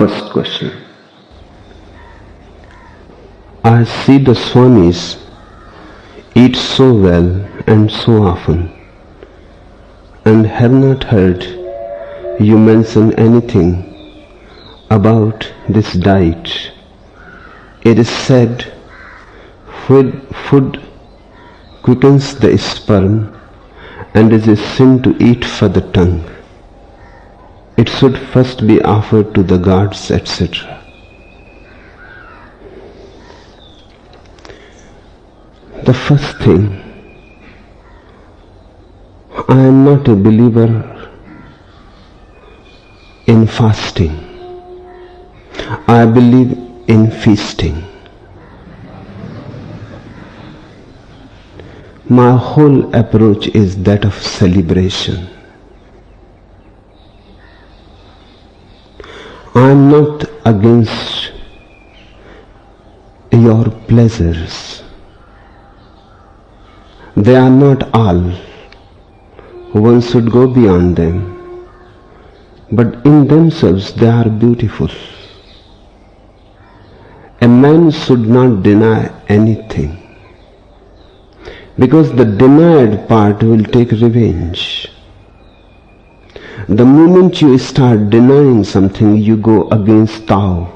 First question. I see the Swamis eat so well and so often, and have not heard you mention anything about this diet. It is said food quickens the sperm and is a sin to eat for the tongue. It should first be offered to the gods, etc. The first thing, I am not a believer in fasting. I believe in feasting. My whole approach is that of celebration. I am not against your pleasures. They are not all. One should go beyond them. But in themselves they are beautiful. A man should not deny anything, because the denied part will take revenge. The moment you start denying something, you go against Tao.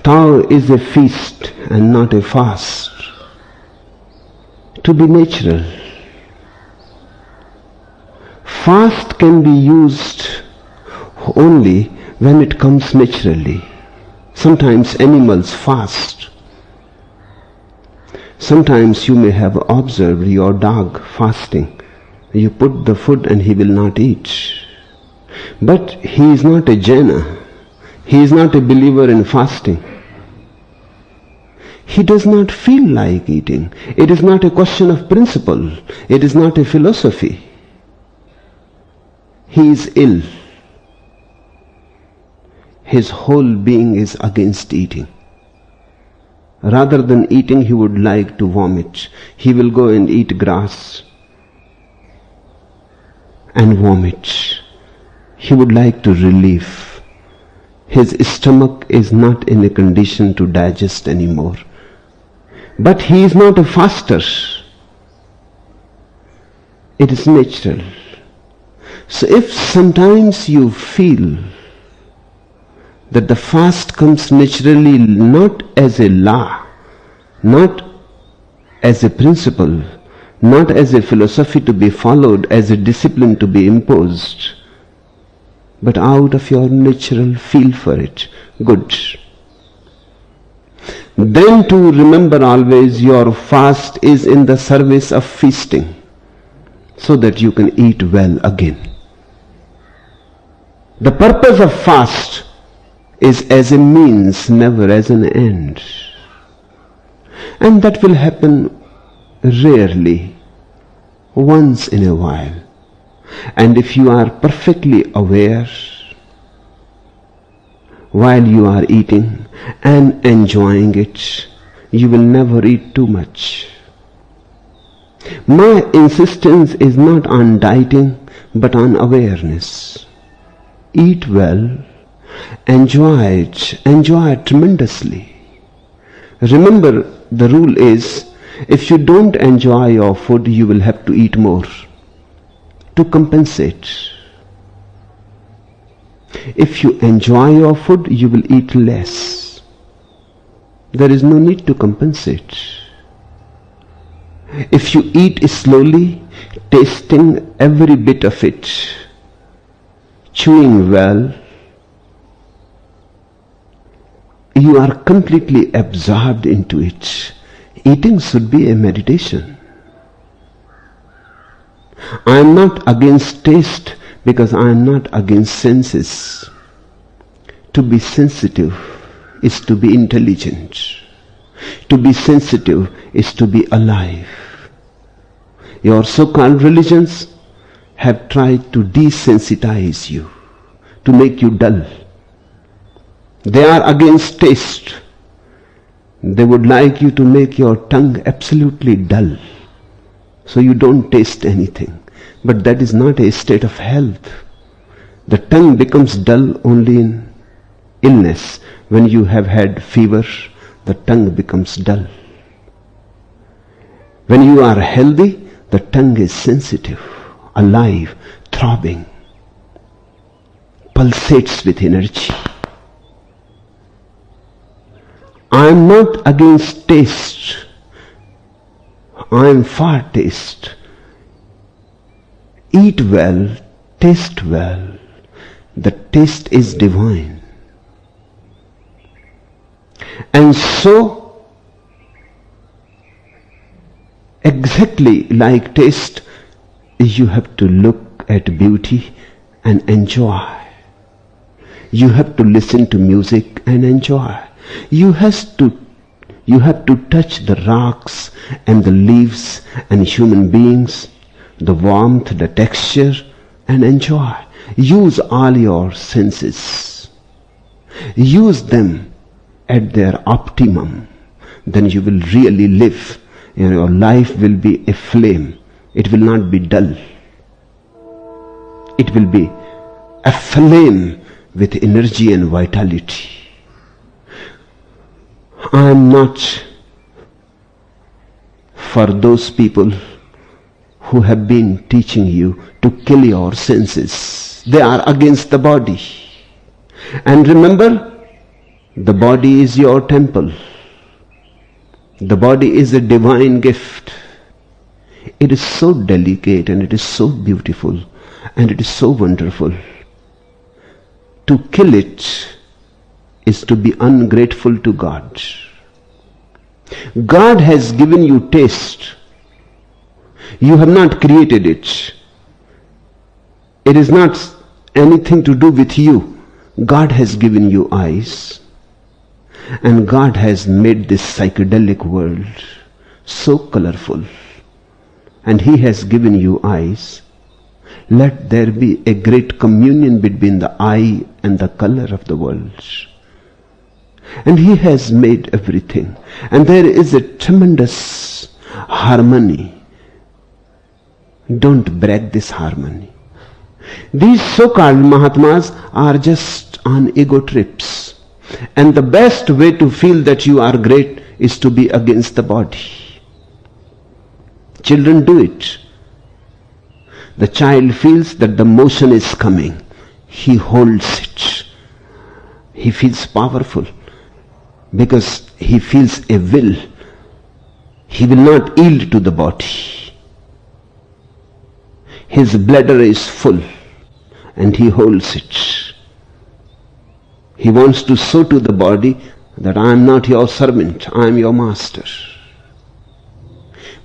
Tao is a feast and not a fast. To be natural. Fast can be used only when it comes naturally. Sometimes animals fast. Sometimes you may have observed your dog fasting. You put the food and he will not eat. But he is not a Jaina. He is not a believer in fasting. He does not feel like eating. It is not a question of principle. It is not a philosophy. He is ill. His whole being is against eating. Rather than eating, he would like to vomit. He will go and eat grass and vomit. He would like to relieve. His stomach is not in a condition to digest anymore. But he is not a faster. It is natural. So if sometimes you feel that the fast comes naturally, not as a law, not as a principle, not as a philosophy to be followed, as a discipline to be imposed, but out of your natural feel for it, good. Then to remember always your fast is in the service of feasting, so that you can eat well again. The purpose of fast is as a means, never as an end. And that will happen rarely, once in a while. And if you are perfectly aware while you are eating and enjoying it, you will never eat too much. My insistence is not on dieting, but on awareness. Eat well, enjoy it tremendously. Remember, the rule is, if you don't enjoy your food, you will have to eat more to compensate. If you enjoy your food, you will eat less. There is no need to compensate. If you eat slowly, tasting every bit of it, chewing well, you are completely absorbed into it. Eating should be a meditation. I am not against taste, because I am not against senses. To be sensitive is to be intelligent. To be sensitive is to be alive. Your so-called religions have tried to desensitize you, to make you dull. They are against taste. They would like you to make your tongue absolutely dull, so you don't taste anything. But that is not a state of health. The tongue becomes dull only in illness. When you have had fever, the tongue becomes dull. When you are healthy, the tongue is sensitive, alive, throbbing, pulsates with energy. I am not against taste. I am for taste. Eat well, taste well. The taste is divine. And so, exactly like taste, you have to look at beauty and enjoy. You have to listen to music and enjoy. You have to touch the rocks and the leaves and human beings, the warmth, the texture, and enjoy. Use all your senses. Use them at their optimum. Then you will really live. Your life will be a flame. It will not be dull. It will be aflame with energy and vitality. I am not for those people who have been teaching you to kill your senses. They are against the body. And remember, the body is your temple. The body is a divine gift. It is so delicate and it is so beautiful and it is so wonderful. To kill it is to be ungrateful to God. God has given you taste. You have not created it. It is not anything to do with you. God has given you eyes. And God has made this psychedelic world so colorful. And He has given you eyes. Let there be a great communion between the eye and the color of the world. And He has made everything. And there is a tremendous harmony. Don't break this harmony. These so-called Mahatmas are just on ego trips. And the best way to feel that you are great is to be against the body. Children do it. The child feels that the motion is coming. He holds it. He feels powerful because he feels a will. He will not yield to the body. His bladder is full and he holds it. He wants to show to the body that I am not your servant, I am your master.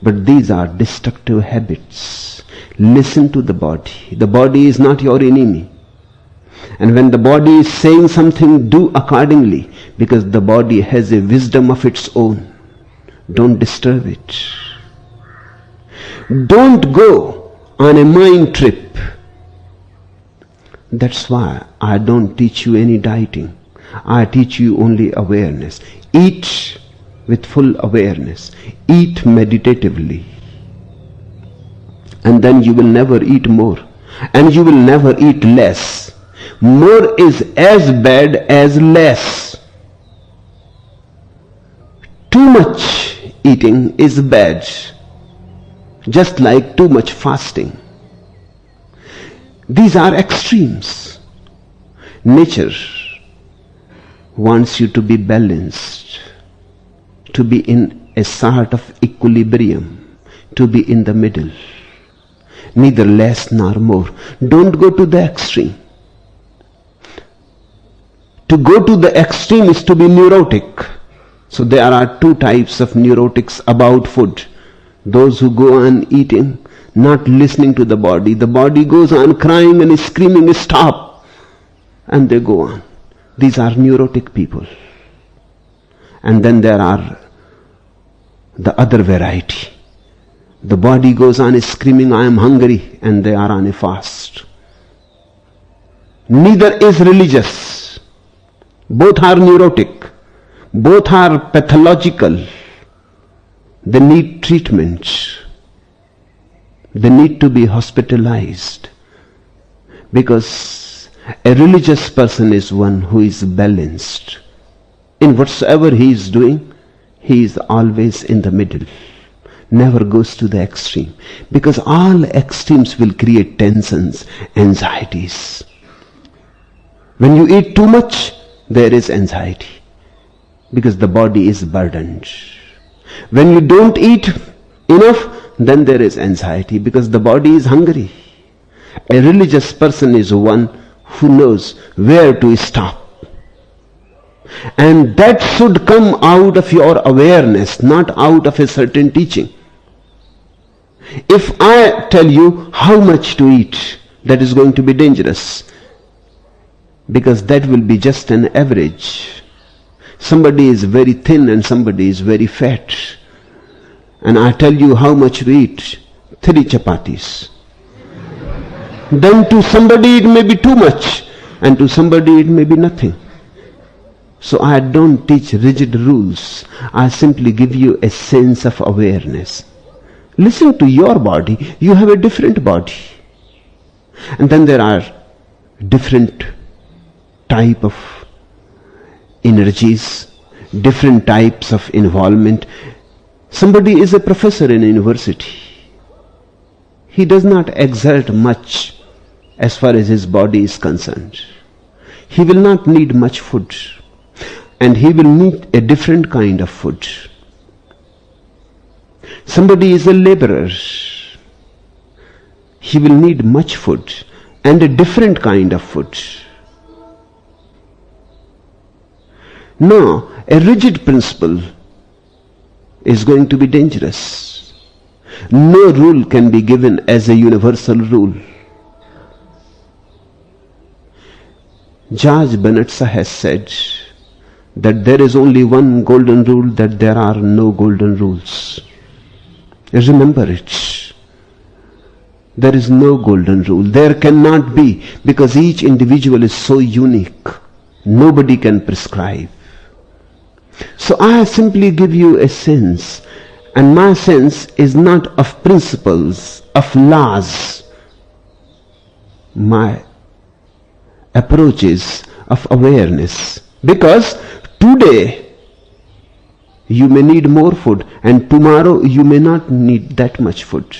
But these are destructive habits. Listen to the body. The body is not your enemy. And when the body is saying something, do accordingly, because the body has a wisdom of its own. Don't disturb it. Don't go on a mind trip. That's why I don't teach you any dieting. I teach you only awareness. Eat with full awareness. Eat meditatively. And then you will never eat more. And you will never eat less. More is as bad as less. Too much eating is bad. Just like too much fasting. These are extremes. Nature wants you to be balanced, to be in a sort of equilibrium, to be in the middle. Neither less nor more. Don't go to the extreme. To go to the extreme is to be neurotic. So there are two types of neurotics about food. Those who go on eating, not listening to the body. The body goes on crying and screaming, stop! And they go on. These are neurotic people. And then there are the other variety. The body goes on screaming, I am hungry, and they are on a fast. Neither is religious. Both are neurotic. Both are pathological. They need treatment. They need to be hospitalized. Because A religious person is one who is balanced. In whatsoever he is doing, he is always in the middle. Never goes to the extreme. Because all extremes will create tensions, anxieties. When you eat too much, there is anxiety. Because the body is burdened. When you don't eat enough, then there is anxiety because the body is hungry. A religious person is one who knows where to stop. And that should come out of your awareness, not out of a certain teaching. If I tell you how much to eat, that is going to be dangerous. Because that will be just an average. Somebody is very thin and somebody is very fat. And I tell you how much to eat, 3 chapatis. Then to somebody it may be too much, and to somebody it may be nothing. So I don't teach rigid rules. I simply give you a sense of awareness. Listen to your body. You have a different body. And then there are different type of energies, different types of involvement. Somebody is a professor in a university. He does not exert much as far as his body is concerned. He will not need much food. And he will need a different kind of food. Somebody is a laborer. He will need much food and a different kind of food. No, a rigid principle is going to be dangerous. No rule can be given as a universal rule. George Bernard has said that there is only one golden rule, that there are no golden rules. Remember it. There is no golden rule. There cannot be, because each individual is so unique. Nobody can prescribe. So I simply give you a sense, and my sense is not of principles, of laws. My approach is of awareness. Because today you may need more food, and tomorrow you may not need that much food.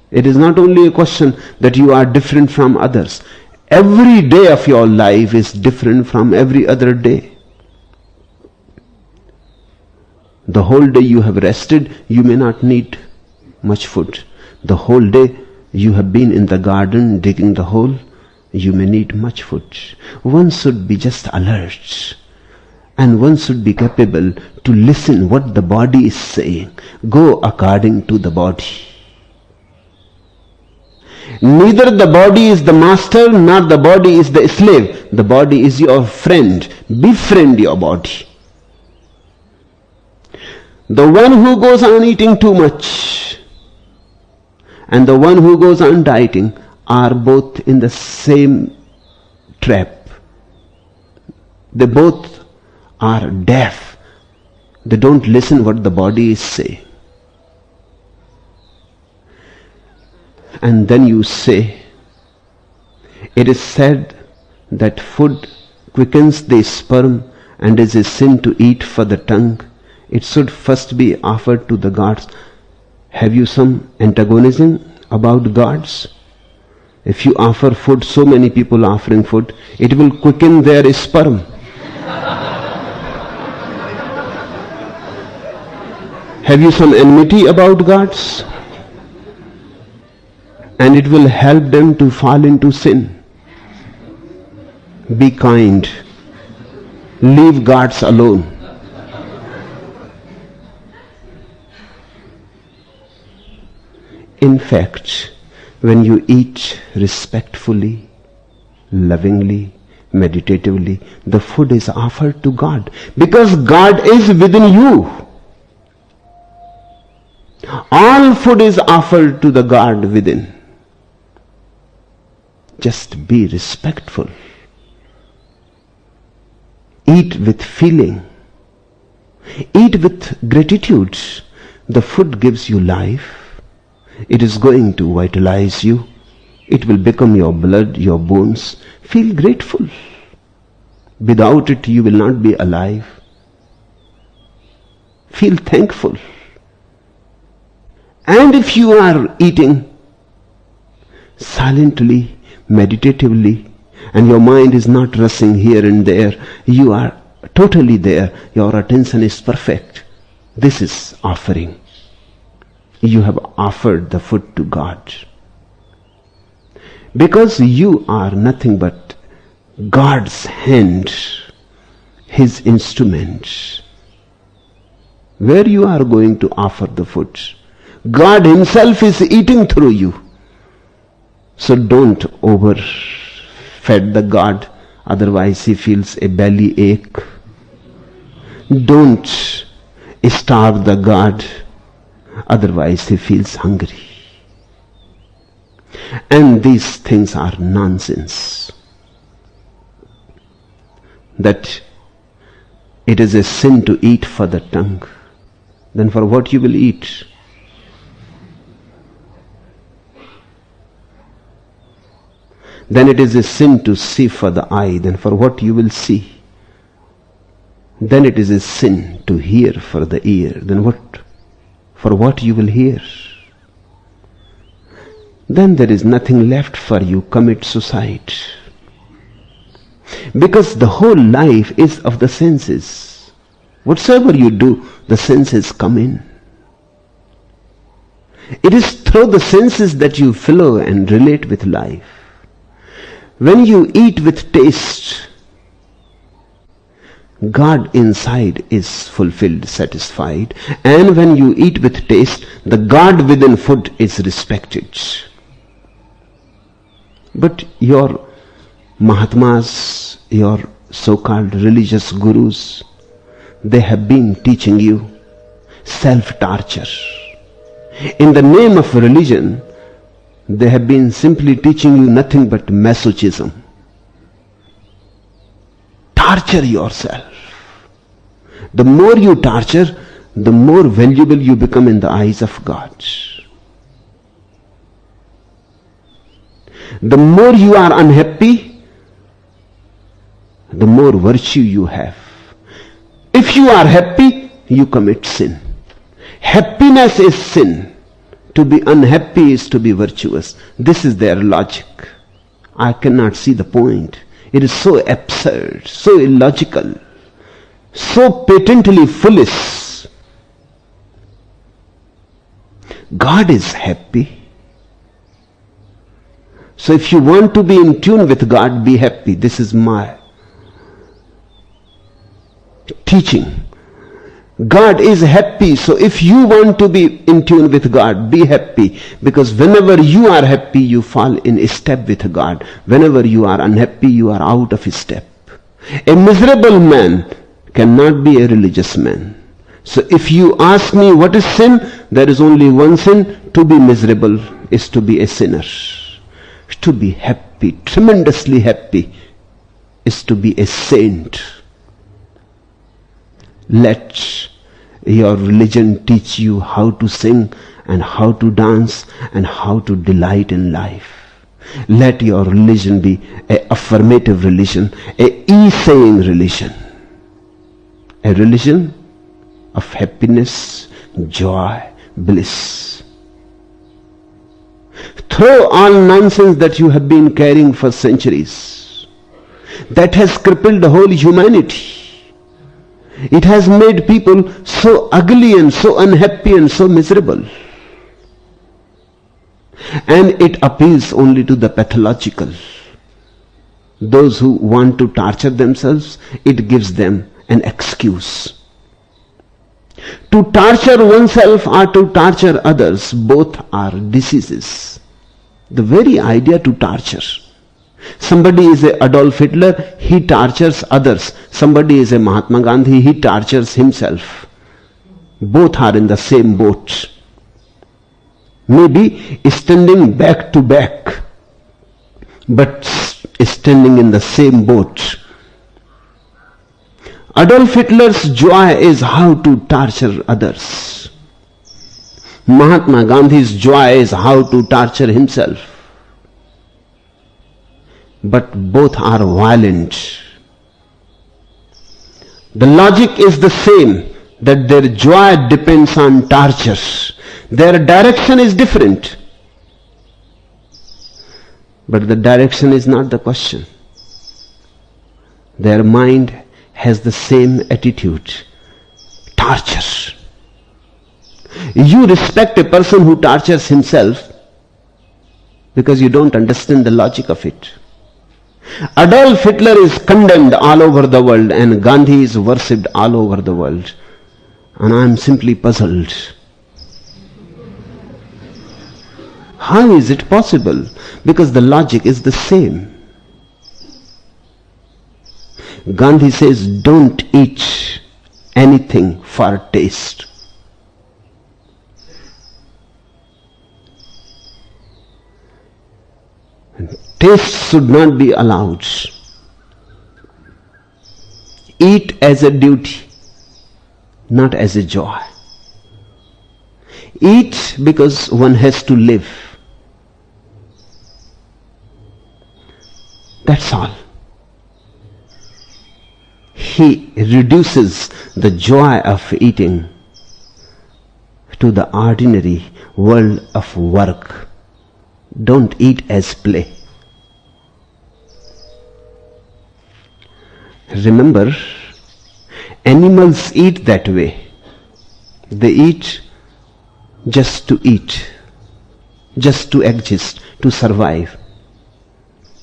It is not only a question that you are different from others. Every day of your life is different from every other day. The whole day you have rested, you may not need much food. The whole day you have been in the garden digging the hole, you may need much food. One should be just alert. And one should be capable to listen what the body is saying. Go according to the body. Neither the body is the master, nor the body is the slave. The body is your friend. Befriend your body. The one who goes on eating too much and the one who goes on dieting are both in the same trap. They both are deaf. They don't listen what the body is saying. And then you say, it is said that food quickens the sperm and is a sin to eat for the tongue. It should first be offered to the gods. Have you some antagonism about gods? If you offer food, so many people offering food, it will quicken their sperm. Have you some enmity about gods? And it will help them to fall into sin. Be kind. Leave gods alone. In fact, when you eat respectfully, lovingly, meditatively, the food is offered to God, because God is within you. All food is offered to the God within. Just be respectful. Eat with feeling. Eat with gratitude. The food gives you life. It is going to vitalize you. It will become your blood, your bones. Feel grateful. Without it, you will not be alive. Feel thankful. And if you are eating silently, meditatively, and your mind is not rushing here and there, you are totally there, your attention is perfect. This is offering. You have offered the food to God. Because you are nothing but God's hand, His instrument. Where you are going to offer the food, God Himself is eating through you. So don't overfed the God, otherwise He feels a belly ache. Don't starve the God, otherwise He feels hungry. And these things are nonsense. That it is a sin to eat for the tongue. Then for what you will eat? Then it is a sin to see for the eye. Then for what you will see? Then it is a sin to hear for the ear. Then what? For what you will hear? Then there is nothing left for you. Commit suicide. Because the whole life is of the senses. Whatsoever you do, the senses come in. It is through the senses that you flow and relate with life. When you eat with taste, God inside is fulfilled, satisfied. And when you eat with taste, the God within food is respected. But your Mahatmas, your so-called religious gurus, they have been teaching you self-torture. In the name of religion, they have been simply teaching you nothing but masochism. Torture yourself. The more you torture, the more valuable you become in the eyes of God. The more you are unhappy, the more virtue you have. If you are happy, you commit sin. Happiness is sin. To be unhappy is to be virtuous. This is their logic. I cannot see the point. It is so absurd, so illogical, so patently foolish. God is happy. So if you want to be in tune with God, be happy. This is my teaching. God is happy, so if you want to be in tune with God, be happy. Because whenever you are happy, you fall in step with God. Whenever you are unhappy, you are out of step. A miserable man cannot be a religious man. So if you ask me what is sin, there is only one sin. To be miserable is to be a sinner. To be happy, tremendously happy, is to be a saint. Let your religion teach you how to sing and how to dance and how to delight in life. Let your religion be an affirmative religion, a e-saying religion. A religion of happiness, joy, bliss. Throw all nonsense that you have been carrying for centuries. That has crippled the whole humanity. It has made people so ugly and so unhappy and so miserable. And it appeals only to the pathological. Those who want to torture themselves, it gives them an excuse. To torture oneself or to torture others, both are diseases. The very idea to torture. Somebody is a Adolf Hitler, he tortures others. Somebody is a Mahatma Gandhi, he tortures himself. Both are in the same boat. Maybe standing back to back, but standing in the same boat. Adolf Hitler's joy is how to torture others. Mahatma Gandhi's joy is how to torture himself. but both are violent. The logic is the same, that their joy depends on torture. Their direction is different. But the direction is not the question. Their mind has the same attitude. Torture. You respect a person who tortures himself because you don't understand the logic of it. Adolf Hitler is condemned all over the world and Gandhi is worshipped all over the world. And I am simply puzzled. How is it possible? Because the logic is the same. Gandhi says, don't eat anything for taste. Taste should not be allowed. Eat as a duty, not as a joy. Eat because one has to live. That's all. He reduces the joy of eating to the ordinary world of work. Don't eat as play. Remember, animals eat that way. They eat just to eat, just to exist, to survive.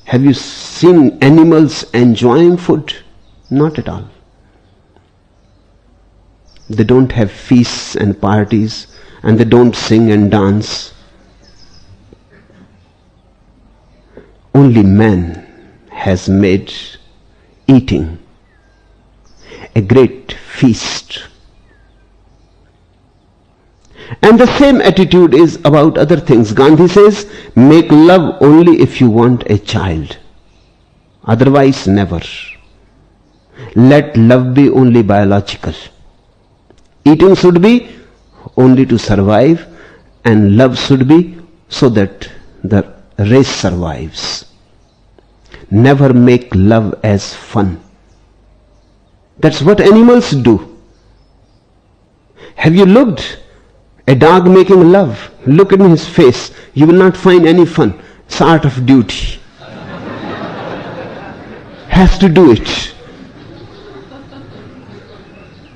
Have you seen animals enjoying food? Not at all. They don't have feasts and parties, and they don't sing and dance. Only man has made eating a great feast. And the same attitude is about other things. Gandhi says, make love only if you want a child. Otherwise, never. Let love be only biological. Eating should be only to survive, and love should be so that the race survives. Never make love as fun. That's what animals do. Have you looked? A dog making love, look at his face. You will not find any fun. It's art of duty. Has to do it.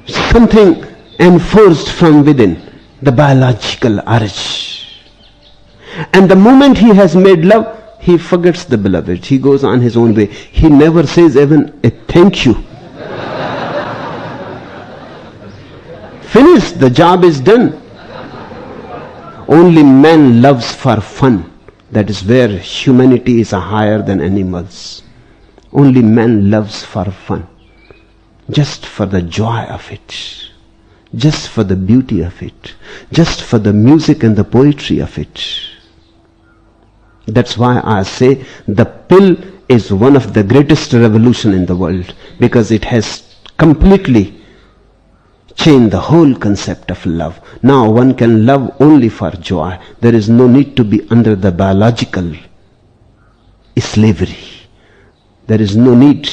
Something enforced from within, the biological urge. And the moment he has made love, he forgets the beloved. He goes on his own way. He never says even a thank you. Finished, the job is done. Only man loves for fun. That is where humanity is higher than animals. Only man loves for fun. Just for the joy of it. Just for the beauty of it. Just for the music and the poetry of it. That's why I say the pill is one of the greatest revolution in the world, because it has completely changed the whole concept of love. Now one can love only for joy. There is no need to be under the biological slavery. There is no need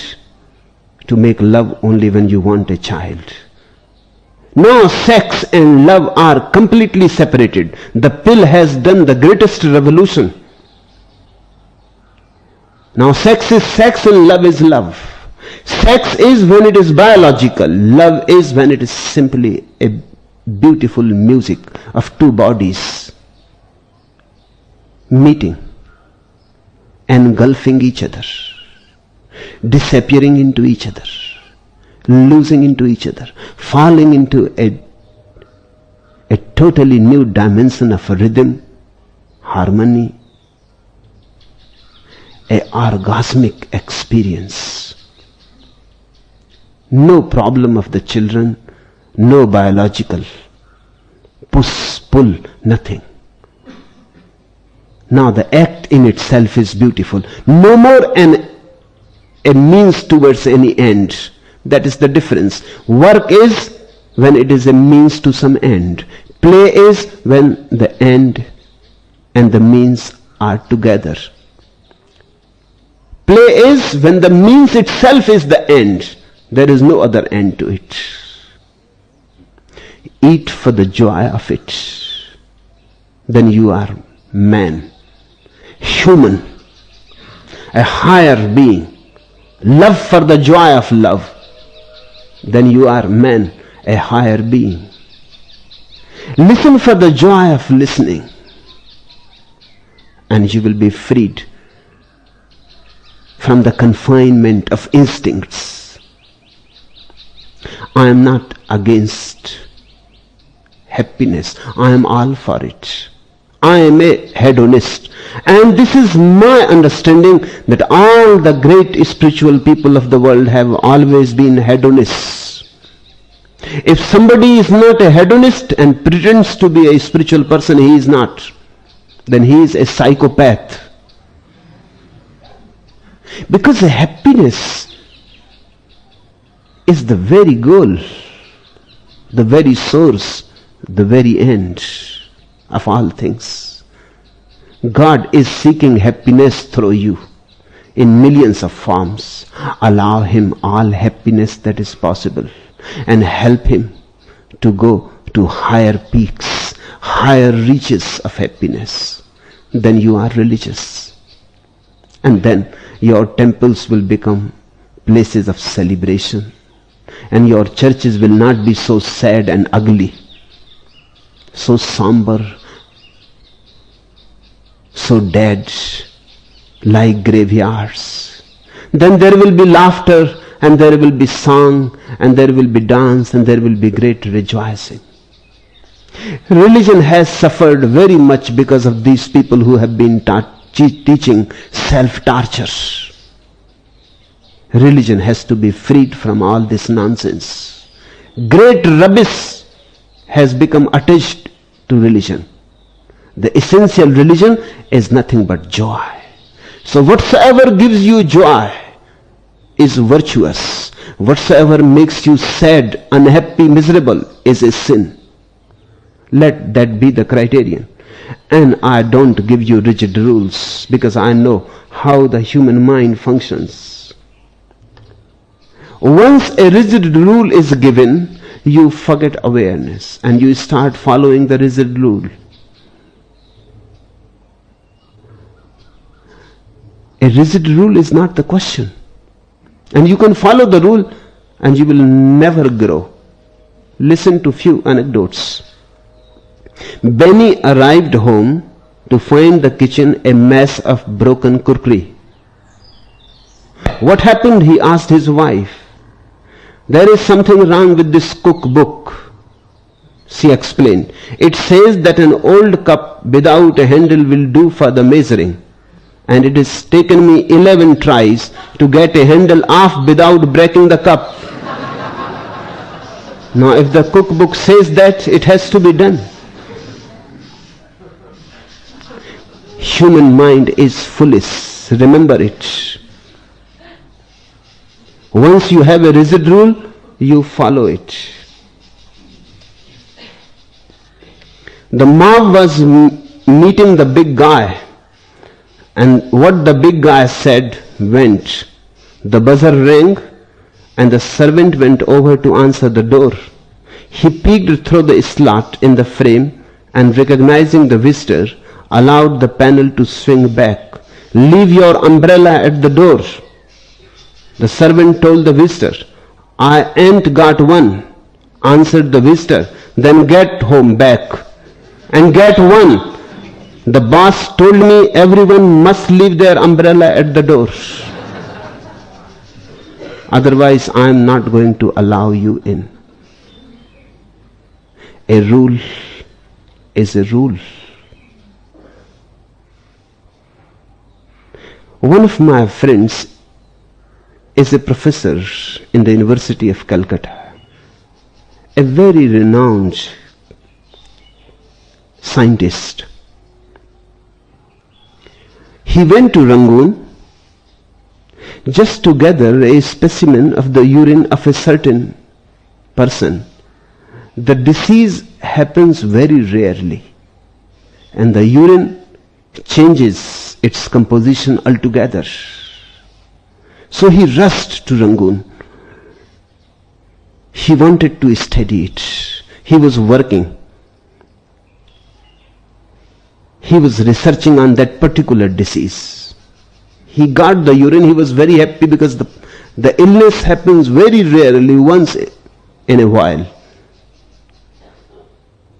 to make love only when you want a child. Now sex and love are completely separated. The pill has done the greatest revolution. Now sex is sex and love is love. Sex is when it is biological. Love is when it is simply a beautiful music of two bodies meeting, engulfing each other, disappearing into each other, losing into each other, falling into a totally new dimension of rhythm, harmony, a orgasmic experience. No problem of the children, no biological push, pull, nothing. Now the act in itself is beautiful. No more a means towards any end. That is the difference. Work is when it is a means to some end. Play is when the end and the means are together. Play is when the means itself is the end. There is no other end to it. Eat for the joy of it. Then you are man, human, a higher being. Love for the joy of love. Then you are man, a higher being. Listen for the joy of listening, and you will be freed from the confinement of instincts. I am not against happiness. I am all for it. I am a hedonist. And this is my understanding, that all the great spiritual people of the world have always been hedonists. If somebody is not a hedonist and pretends to be a spiritual person, he is not. Then he is a psychopath. Because happiness is the very goal, the very source, the very end of all things. God is seeking happiness through you in millions of forms. Allow him all happiness that is possible and help him to go to higher peaks, higher reaches of happiness. Then you are religious. And then your temples will become places of celebration. And your churches will not be so sad and ugly, so somber, so dead, like graveyards. Then there will be laughter, and there will be song, and there will be dance, and there will be great rejoicing. Religion has suffered very much because of these people who have been teaching self-torture. Religion has to be freed from all this nonsense. Great rubbish has become attached to religion. The essential religion is nothing but joy. So whatsoever gives you joy is virtuous. Whatsoever makes you sad, unhappy, miserable is a sin. Let that be the criterion. And I don't give you rigid rules, because I know how the human mind functions. Once a rigid rule is given, you forget awareness and you start following the rigid rule. A rigid rule is not the question. And you can follow the rule and you will never grow. Listen to few anecdotes. Benny arrived home to find the kitchen a mess of broken cookery. What happened? He asked his wife. There is something wrong with this cookbook. She explained. It says that an old cup without a handle will do for the measuring. And it has taken me 11 tries to get a handle off without breaking the cup. Now if the cookbook says that, it has to be done. Human mind is foolish. Remember it. Once you have a rigid rule, you follow it. The mob was meeting the big guy, and what the big guy said went. The buzzer rang, and the servant went over to answer the door. He peeked through the slot in the frame, and recognizing the visitor, allowed the panel to swing back. Leave your umbrella at the door. The servant told the visitor. I ain't got one, answered the visitor. Then get home back and get one. The boss told me everyone must leave their umbrella at the door. Otherwise, I am not going to allow you in. A rule is a rule. One of my friends is a professor in the University of Calcutta, a very renowned scientist. He went to Rangoon just to gather a specimen of the urine of a certain person. The disease happens very rarely, and the urine changes its composition altogether. So he rushed to Rangoon. He wanted to study it. He was working. He was researching on that particular disease. He got the urine. He was very happy because the illness happens very rarely, once in a while.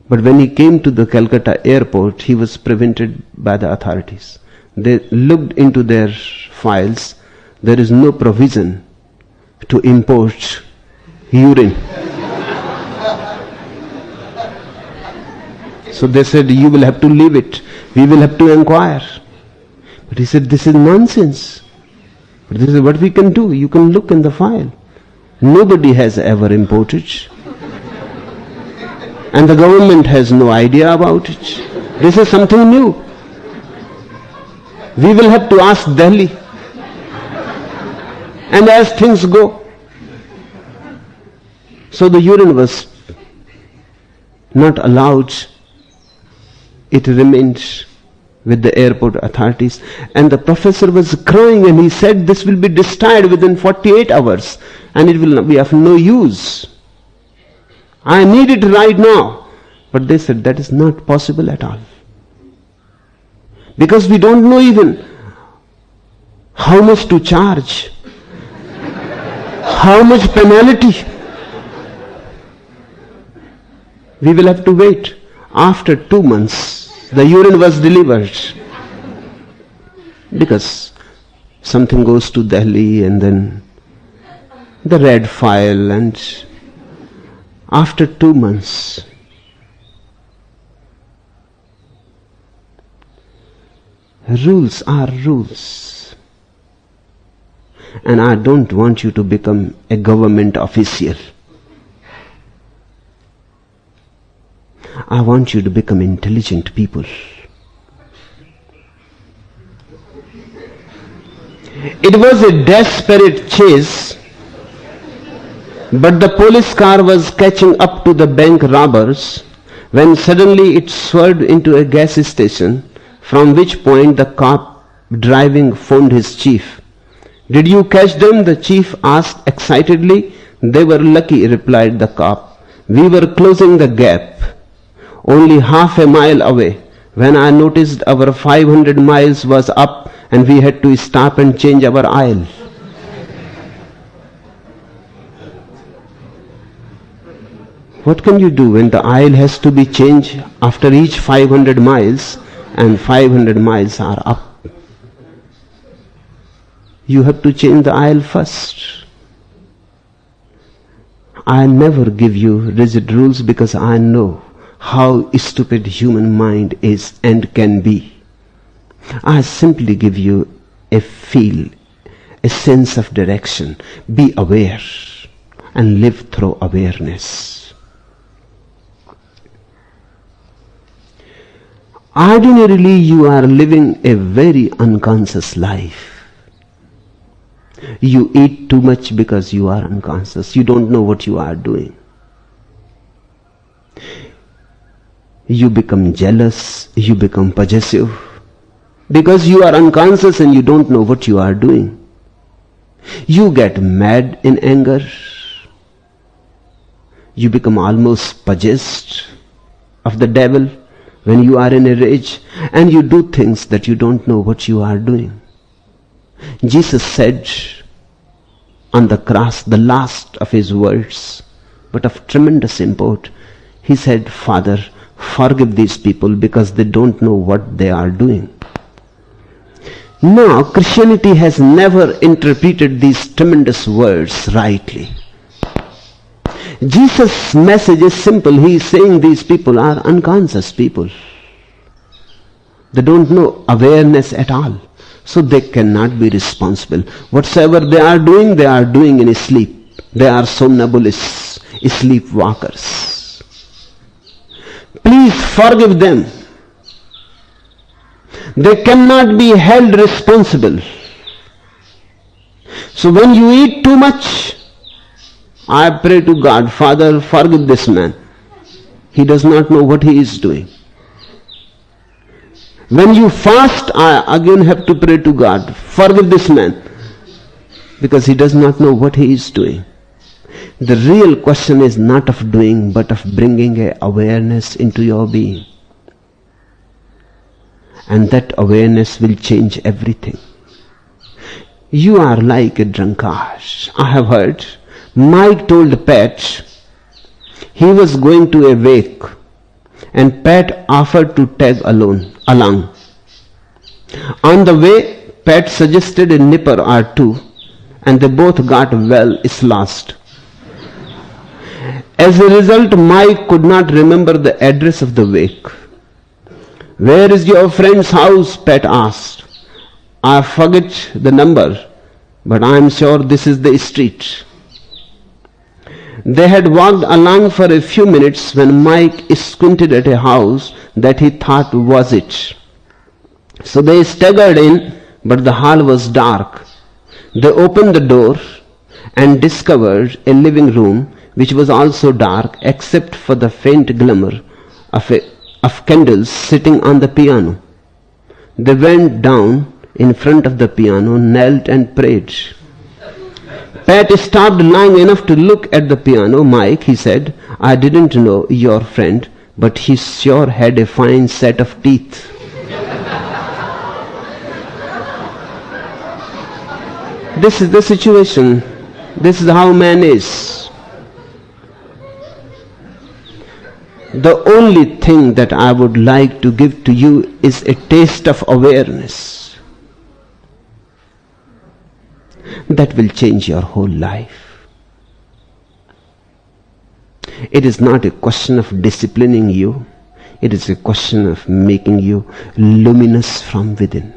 But when he came to the Calcutta airport, he was prevented by the authorities. They looked into their files. There is no provision to import urine. So they said, you will have to leave it. We will have to inquire. But he said, this is nonsense. But this is what we can do. You can look in the file. Nobody has ever imported. And the government has no idea about it. This is something new. We will have to ask Delhi. And as things go. So the urine was not allowed. It remained with the airport authorities. And the professor was crying and he said, this will be destroyed within 48 hours and it will be of no use. I need it right now. But they said that is not possible at all. Because we don't know even how much to charge, how much penalty. We will have to wait. After 2 months, the urine was delivered. Because something goes to Delhi and then the red file, and after 2 months, rules are rules. And I don't want you to become a government official. I want you to become intelligent people. It was a desperate chase, but the police car was catching up to the bank robbers when suddenly it swerved into a gas station, from which point the cop driving phoned his chief. Did you catch them? The chief asked excitedly. They were lucky, replied the cop. We were closing the gap. Only half a mile away, when I noticed our 500 miles was up and we had to stop and change our aisle. What can you do when the aisle has to be changed after each 500 miles and 500 miles are up? You have to change the aisle first. I never give you rigid rules because I know how stupid human mind is and can be. I simply give you a feel, a sense of direction. Be aware and live through awareness. Ordinarily, you are living a very unconscious life. You eat too much because you are unconscious. You don't know what you are doing. You become jealous, you become possessive, because you are unconscious and you don't know what you are doing. You get mad in anger. You become almost possessed of the devil when you are in a rage, and you do things that you don't know what you are doing. Jesus said on the cross, the last of his words, but of tremendous import, he said, Father, forgive these people because they don't know what they are doing. Now, Christianity has never interpreted these tremendous words rightly. Jesus' message is simple. He is saying these people are unconscious people. They don't know awareness at all. So they cannot be responsible. Whatsoever they are doing in sleep. They are somnambulists, sleepwalkers. Please forgive them. They cannot be held responsible. So when you eat too much, I pray to God, Father, forgive this man. He does not know what he is doing. When you fast, I again have to pray to God, forgive this man. because he does not know what he is doing. The real question is not of doing, but of bringing a awareness into your being. And that awareness will change everything. You are like a drunkard. I have heard Mike told Pat he was going to a wake, and Pat offered to tag along. On the way, Pat suggested a nipper or two, and they both got well sloshed. As a result, Mike could not remember the address of the wake. "Where is your friend's house?" Pat asked. "I forget the number, but I am sure this is the street." They had walked along for a few minutes when Mike squinted at a house that he thought was it. So they staggered in, but the hall was dark. They opened the door and discovered a living room which was also dark except for the faint glimmer of candles sitting on the piano. They went down in front of the piano, knelt and prayed. Pat stopped long enough to look at the piano. "Mike," he said, "I didn't know your friend, but he sure had a fine set of teeth." This is the situation. This is how man is. The only thing that I would like to give to you is a taste of awareness. That will change your whole life. It is not a question of disciplining you. It is a question of making you luminous from within.